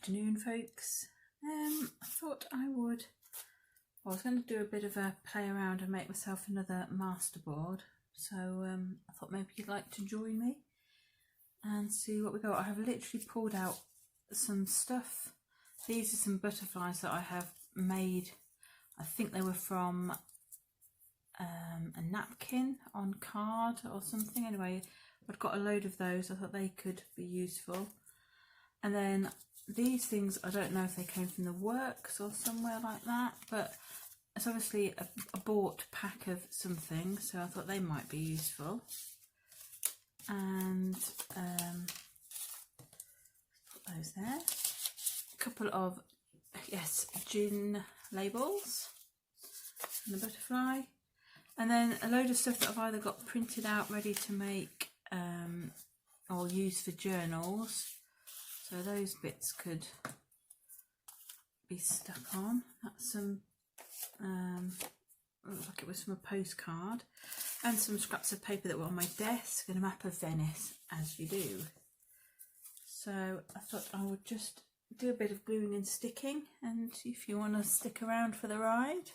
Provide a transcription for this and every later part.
afternoon, folks. I thought I was going to do a bit of a play around and make myself another masterboard, so I thought maybe you'd like to join me and see what we got. I have literally pulled out some stuff. These are some butterflies that I have made. I think they were from a napkin on card or something. Anyway, I've got a load of those. I thought they could be useful. And then these things, I don't know if they came from the works or somewhere like that, but it's obviously a bought pack of something, so I thought they might be useful. And put those there. A couple of, yes, gin labels and the butterfly. And then a load of stuff that I've either got printed out ready to make or use for journals. So those bits could be stuck on. That's some, looks like it was from a postcard, and some scraps of paper that were on my desk, and a map of Venice, as you do. So I thought I would just do a bit of gluing and sticking, and if you want to stick around for the ride,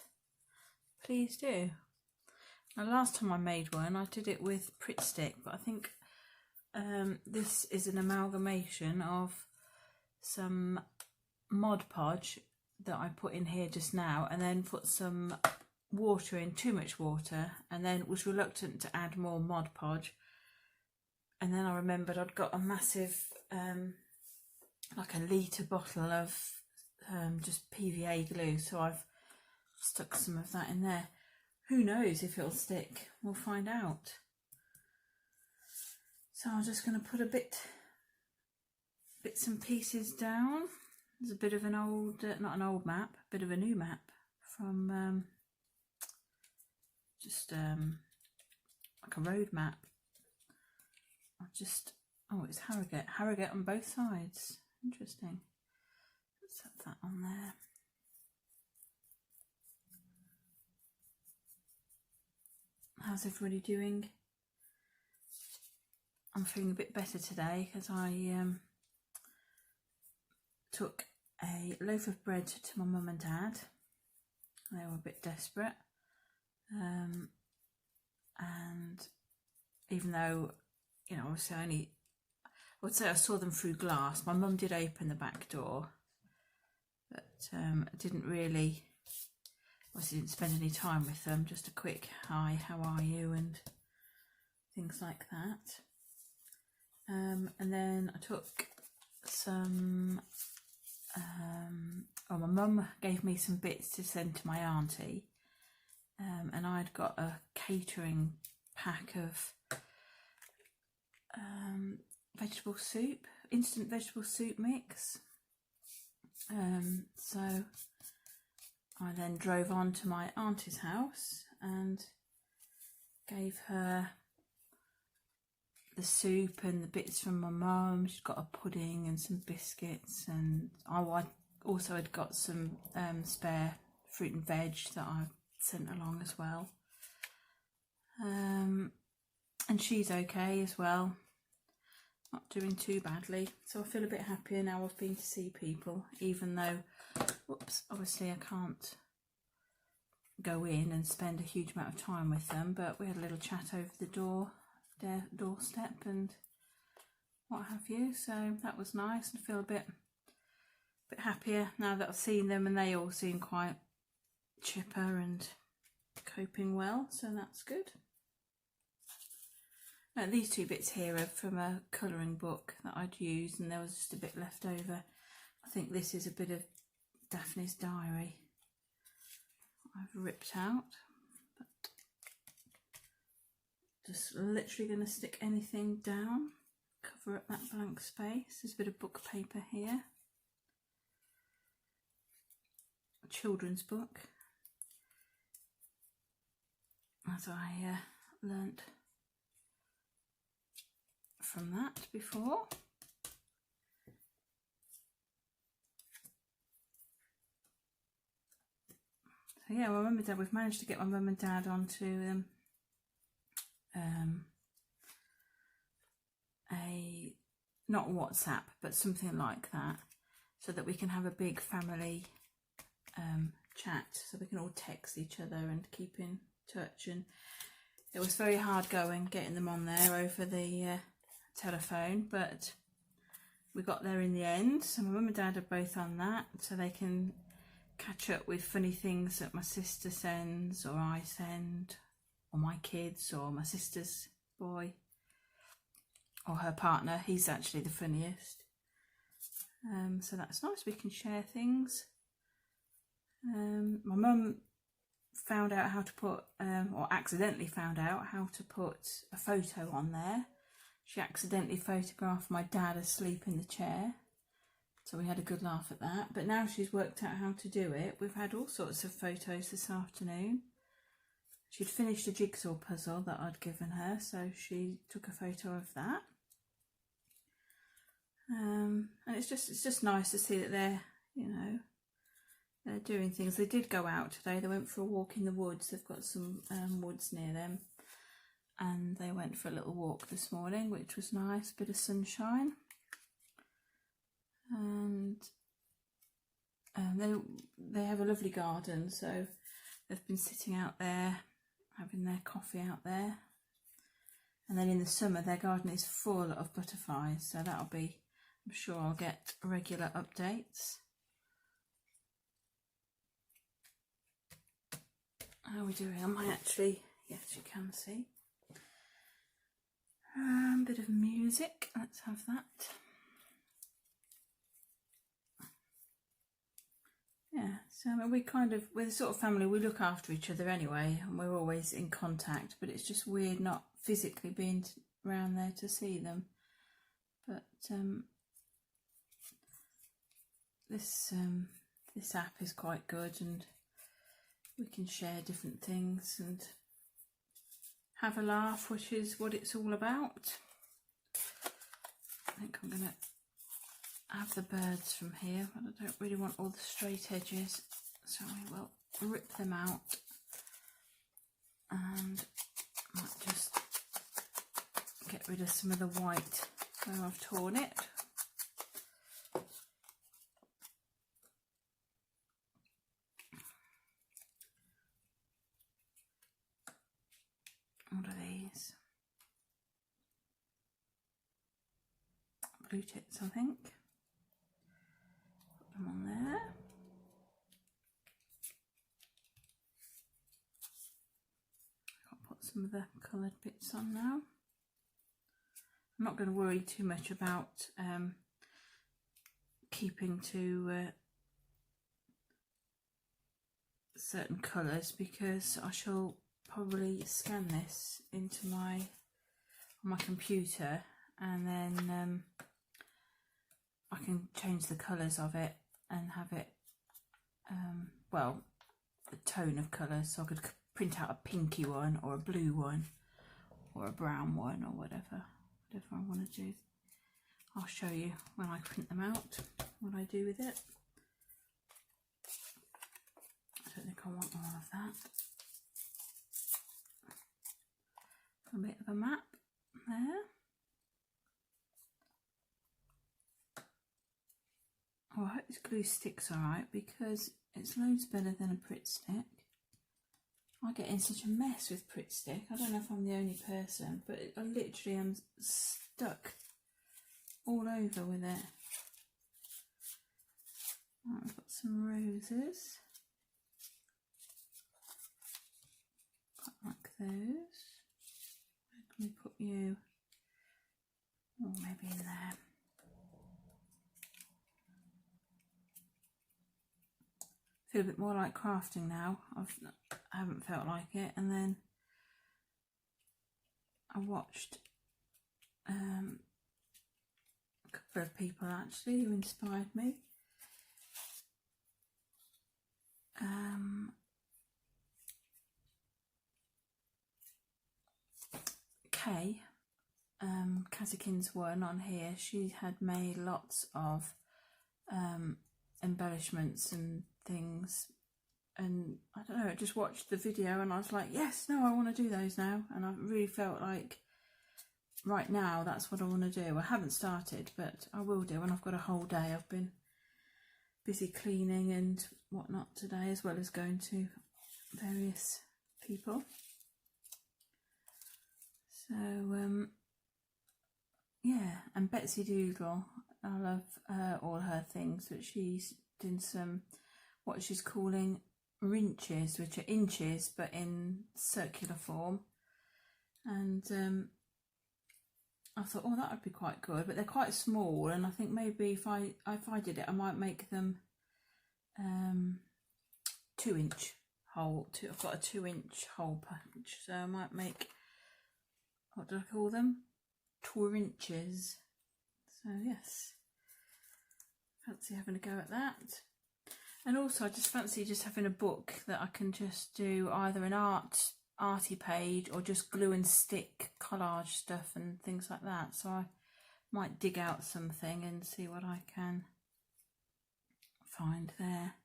please do. Now, last time I made one, I did it with Pritt Stick, but I think this is an amalgamation of some Mod Podge that I put in here just now, and then put some water in, too much water, and then was reluctant to add more Mod Podge. And then I remembered I'd got a massive, like a litre bottle of just PVA glue, so I've stuck some of that in there. Who knows if it'll stick? We'll find out. So I'm just going to put bits and pieces down. There's a bit of an old, not an old map, a bit of a new map from like a road map. Oh, it's Harrogate on both sides. Interesting. Let's set that on there. How's everybody doing? I'm feeling a bit better today because I took a loaf of bread to my mum and dad. They were a bit desperate, and even though, you know, obviously I would say I saw them through glass. My mum did open the back door, but didn't really, obviously didn't spend any time with them, just a quick hi, how are you, and things like that. And then I took some, my mum gave me some bits to send to my auntie, and I'd got a catering pack of vegetable soup, instant vegetable soup mix. So I then drove on to my auntie's house and gave her the soup and the bits from my mum. She's got a pudding and some biscuits, and I also had got some spare fruit and veg that I sent along as well. And she's okay as well, not doing too badly, so I feel a bit happier now I've been to see people, even though, whoops, obviously I can't go in and spend a huge amount of time with them, but we had a little chat over the doorstep and what have you, so that was nice. I feel a bit happier now that I've seen them, and they all seem quite chipper and coping well, so that's good. Now, these two bits here are from a colouring book that I'd used, and there was just a bit left over. I think this is a bit of Daphne's diary I've ripped out, but just literally going to stick anything down, cover up that blank space. There's a bit of book paper here, a children's book, as I learnt from that before. So yeah, my mum and dad, we've managed to get my mum and dad onto a, not WhatsApp, but something like that, so that we can have a big family chat, so we can all text each other and keep in touch. And it was very hard going getting them on there over the telephone, but we got there in the end. So my mum and dad are both on that, so they can catch up with funny things that my sister sends, or I send, or my kids, or my sister's boy, or her partner. He's actually the funniest. So that's nice, we can share things. My mum found out how to put, or accidentally found out how to put a photo on there. She accidentally photographed my dad asleep in the chair, so we had a good laugh at that. But now she's worked out how to do it. We've had all sorts of photos this afternoon. She'd finished a jigsaw puzzle that I'd given her, so she took a photo of that. And it's just nice to see that they're, you know, they're doing things. They did go out today. They went for a walk in the woods. They've got some woods near them, and they went for a little walk this morning, which was nice. Bit of sunshine, and they have a lovely garden. So they've been sitting out there having their coffee out there. And then in the summer, their garden is full of butterflies. So that'll be, I'm sure I'll get regular updates. How are we doing? Am I actually, yes, you can see. Bit of music, let's have that. Yeah, so I mean, we're the sort of family, we look after each other anyway, and we're always in contact, but it's just weird not physically being around there to see them. But this app is quite good, and we can share different things and have a laugh, which is what it's all about. I think I'm going to have the birds from here, but I don't really want all the straight edges, so I will rip them out and might just get rid of some of the white where I've torn it. What are these? Blue tits, I think. Put them on there. I'll put some of the coloured bits on now. I'm not going to worry too much about keeping to certain colours, because I shall probably scan this into on my computer, and then I can change the colours of it and have it, well, the tone of colours, so I could print out a pinky one or a blue one or a brown one or whatever I want to do. I'll show you when I print them out what I do with it. I don't think I want all of that. A bit of a map there. Oh, I hope this glue sticks alright, because it's loads better than a Pritt stick. I get in such a mess with Pritt stick. I don't know if I'm the only person, but I literally am stuck all over with it. Right, I've got some roses. Quite like those. Where can we put you? Oh, maybe in there. Feel a bit more like crafting now. I haven't felt like it, and then I watched a couple of people actually who inspired me. Kay, Kazakins one on here, she had made lots of embellishments and things, and I don't know, I just watched the video and I was like, yes, no, I want to do those now, and I really felt like right now that's what I want to do. I haven't started, but I will do when I've got a whole day. I've been busy cleaning and whatnot today, as well as going to various people. So yeah, and Betsy Doodle, I love all her things, but she's doing some what she's calling rinches, which are inches but in circular form, and I thought, oh, that would be quite good, but they're quite small, and I think maybe if I did it, I might make them 2-inch hole. I've got a 2-inch hole punch, so I might make, what do I call them? 2 inches. So yes, fancy having a go at that. And also I just fancy just having a book that I can just do either an arty page or just glue and stick collage stuff and things like that. So I might dig out something and see what I can find there.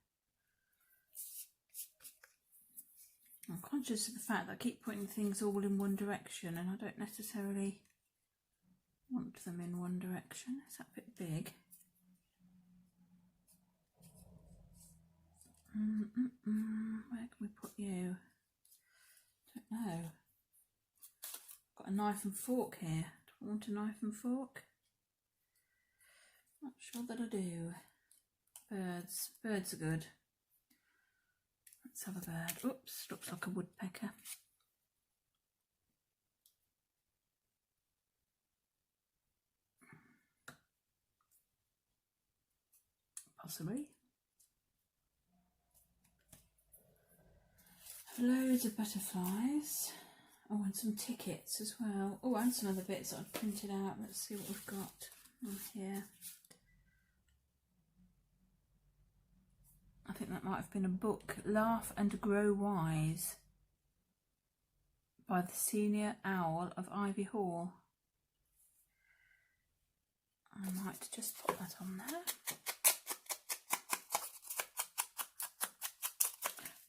I'm conscious of the fact that I keep putting things all in one direction, and I don't necessarily want them in one direction. Is that a bit big? Where can we put you? Don't know. Got a knife and fork here. Do I want a knife and fork? Not sure that I do. Birds. Birds are good. Let's have a bird. Oops, looks like a woodpecker. Possibly. Loads of butterflies. Oh, and some tickets as well. Oh, and some other bits that I've printed out. Let's see what we've got on here. I think that might have been a book. Laugh and Grow Wise by the Senior Owl of Ivy Hall. I might just put that on there.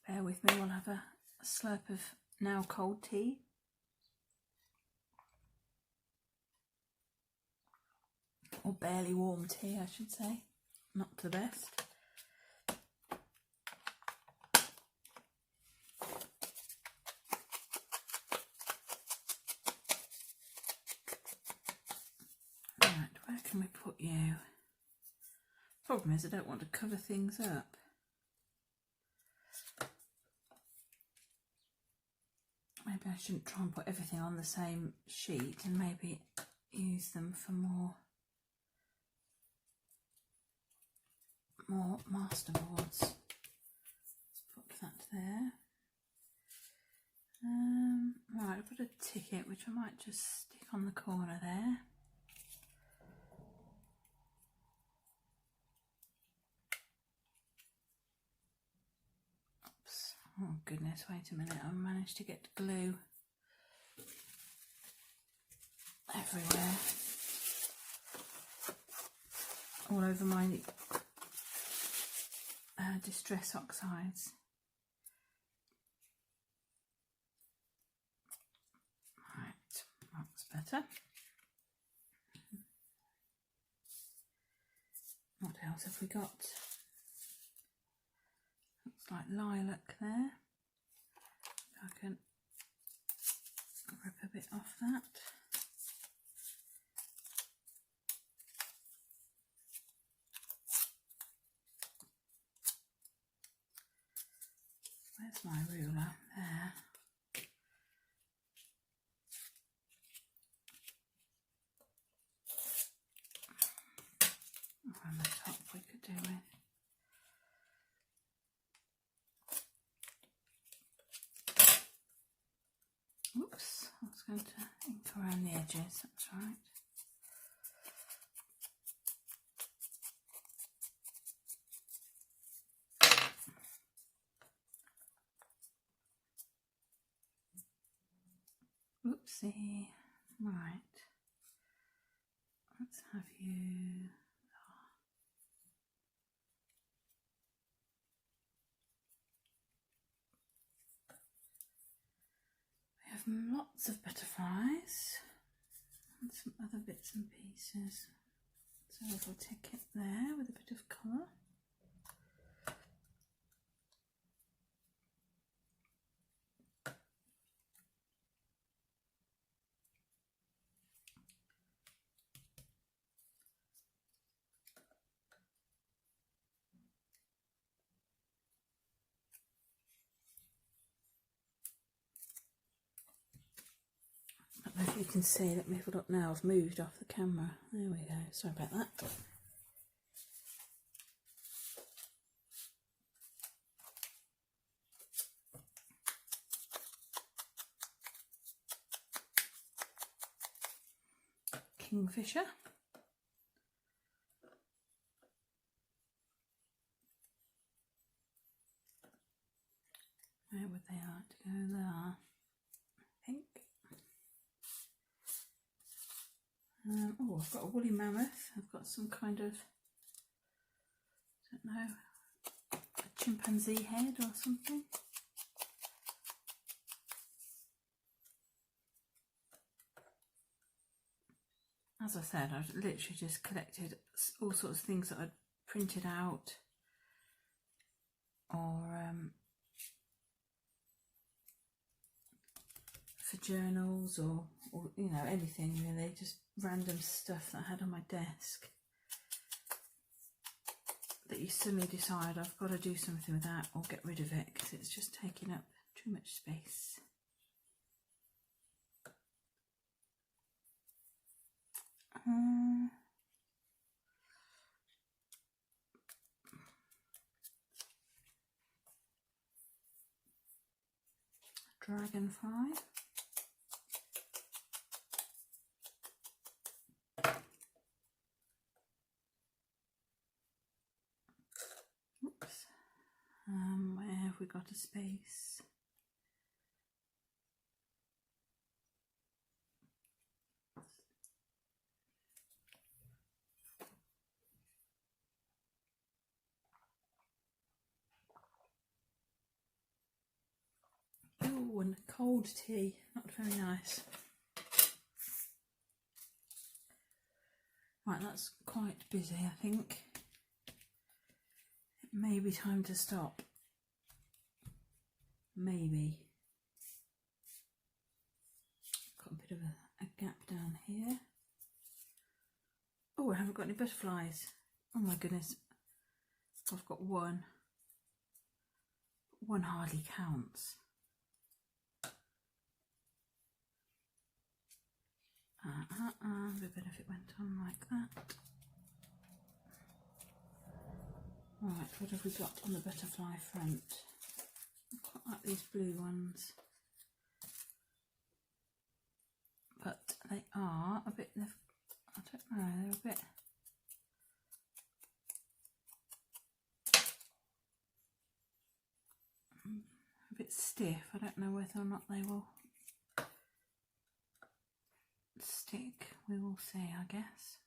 Bear with me, we'll have a slurp of now cold tea. Or barely warm tea, I should say. Not the best. Right, where can we put you? Problem is I don't want to cover things up. Maybe I shouldn't try and put everything on the same sheet, and maybe use them for more masterboards. Let's put that there. Right, I've got a ticket which I might just stick on the corner there. Oops. Oh goodness, wait a minute, I managed to get glue everywhere. All over my Distress Oxides. Right, that's better. What else have we got? Looks like lilac there. I can rip a bit off that. Where's my ruler? There. Oh, on the top we could do with. Oops, I was going to ink around the edges, that's right. Oopsie. Right. Let's have you. We have lots of butterflies and some other bits and pieces. So a little ticket there with a bit of colour. You can see, let me have a look now, I've moved off the camera. There we go, sorry about that. Kingfisher. Where would they like to go there? I think. Oh, I've got a woolly mammoth. I've got some kind of, I don't know, a chimpanzee head or something. As I said, I've literally just collected all sorts of things that I'd printed out or for journals or you know, anything really, just random stuff that I had on my desk that you suddenly decide I've got to do something with that or get rid of it because it's just taking up too much space. Dragonfly. Oops. Where have we got a space? Oh, and cold tea, not very nice. Right, that's quite busy, I think. It may be time to stop. Maybe. Got a bit of a gap down here. Oh, I haven't got any butterflies. Oh my goodness. I've got one. One hardly counts. It'd be better if it went on like that. Right, what have we got on the butterfly front? I quite like these blue ones. But they are a bit, I don't know, they're a bit stiff. I don't know whether or not they will stick. We will see, I guess.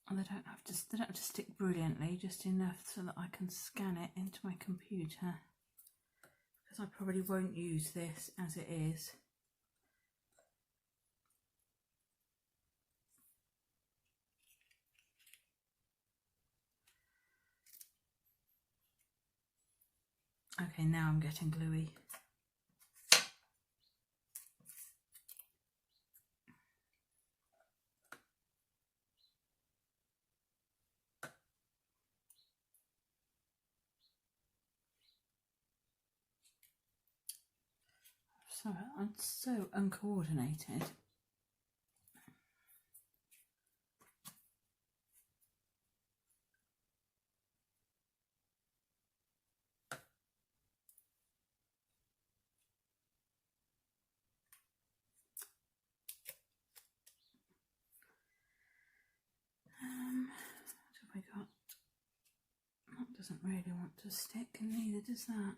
And they don't have to stick brilliantly, just enough so that I can scan it into my computer, because I probably won't use this as it is. Okay, now I'm getting gluey. Sorry, I'm so uncoordinated. What have we got? That doesn't really want to stick, and neither does that.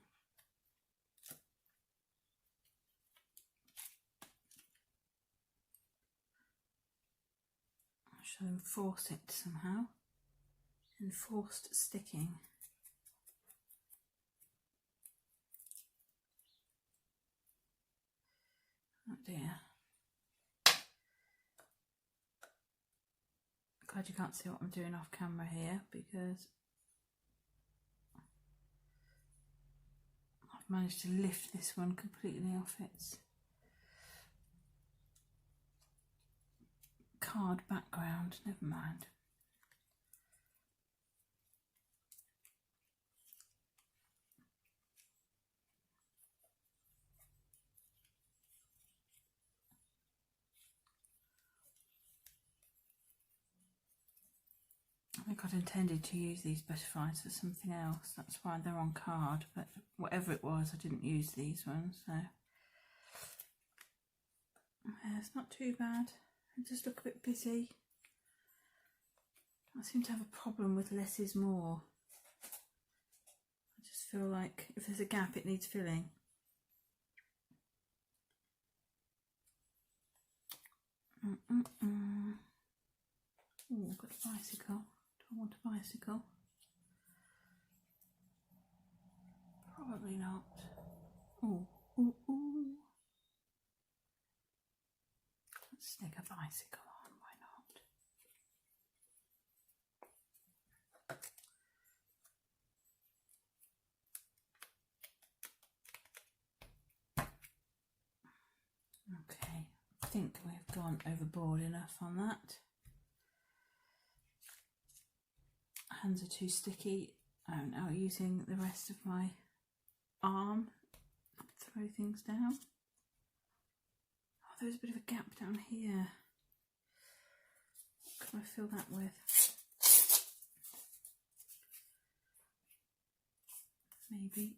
I shall enforce it somehow. Enforced sticking. Oh dear. Glad you can't see what I'm doing off camera here, because I've managed to lift this one completely off its card background. Never mind. I think I'd intended to use these butterflies for something else, that's why they're on card, but whatever it was, I didn't use these ones, so yeah, it's not too bad. I just look a bit busy. I seem to have a problem with less is more. I just feel like if there's a gap, it needs filling. Oh, I've got a bicycle. Do I want a bicycle? Probably not. Oh, let's stick a bicycle on, why not? Okay, I think we've gone overboard enough on that. Hands are too sticky. I'm now using the rest of my arm to throw things down. Oh, there's a bit of a gap down here. What can I fill that with? Maybe.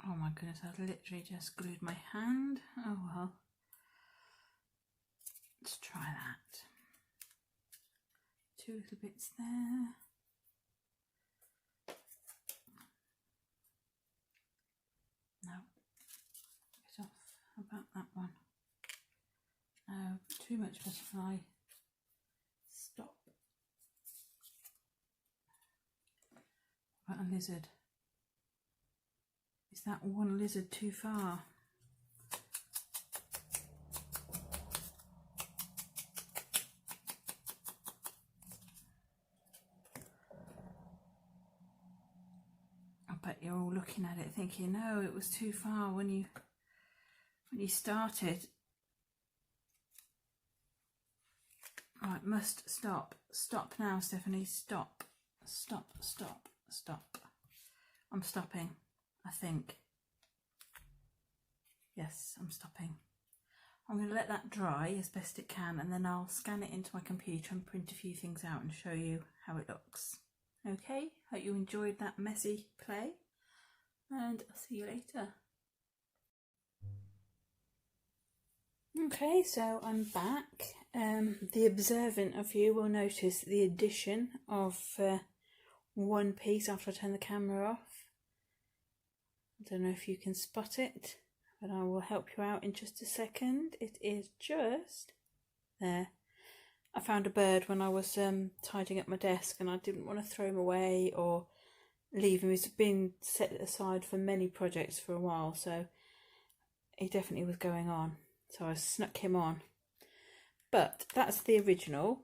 Oh my goodness, I've literally just glued my hand. Oh well. Let's try that. 2 little bits there. No. Get off about that one. No, too much butterfly. Stop. What about a lizard? Is that one lizard too far? I bet you're all looking at it thinking, no, it was too far when you started. Right, must stop. Stop now, Stephanie. Stop. Stop, stop, stop. I'm stopping. I think. Yes, I'm stopping. I'm going to let that dry as best it can, and then I'll scan it into my computer and print a few things out and show you how it looks. Okay, hope you enjoyed that messy play, and I'll see you later. Okay, so I'm back. The observant of you will notice the addition of one piece after I turn the camera off. I don't know if you can spot it, but I will help you out in just a second. It is just there. I found a bird when I was tidying up my desk, and I didn't want to throw him away or leave him. He's been set aside for many projects for a while, so he definitely was going on. So I snuck him on. But that's the original.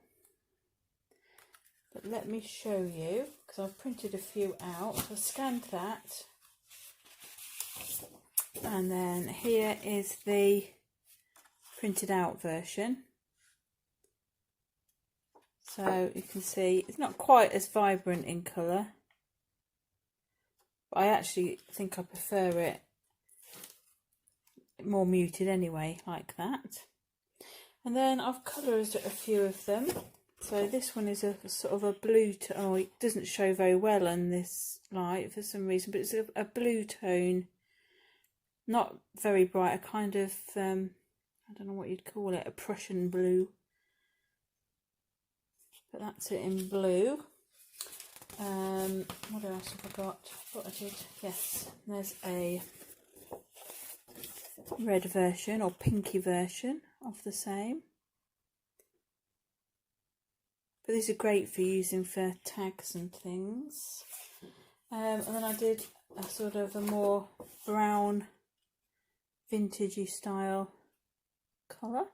But let me show you, because I've printed a few out. So I scanned that. And then here is the printed out version. So you can see it's not quite as vibrant in colour, but I actually think I prefer it more muted anyway, like that. And then I've coloured a few of them. So this one is a sort of a blue tone. Oh, it doesn't show very well on this light for some reason, but it's a blue tone. Not very bright, a kind of, I don't know what you'd call it, a Prussian blue. But that's it in blue. What else have I got? What I did, yes, there's a red version or pinky version of the same. But these are great for using for tags and things. And then I did a sort of a more brown, vintagey style colour.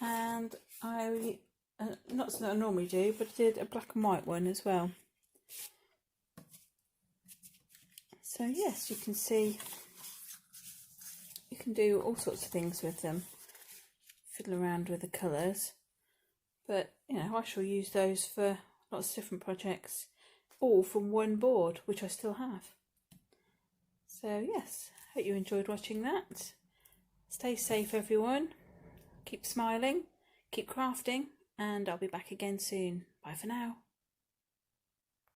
And I, not something I normally do, but I did a black and white one as well. So yes, you can see you can do all sorts of things with them. fiddle around with the colours, but you know, I shall use those for lots of different projects, all from one board, which I still have. So yes, hope you enjoyed watching that. Stay safe everyone, keep smiling, keep crafting, and I'll be back again soon. Bye for now.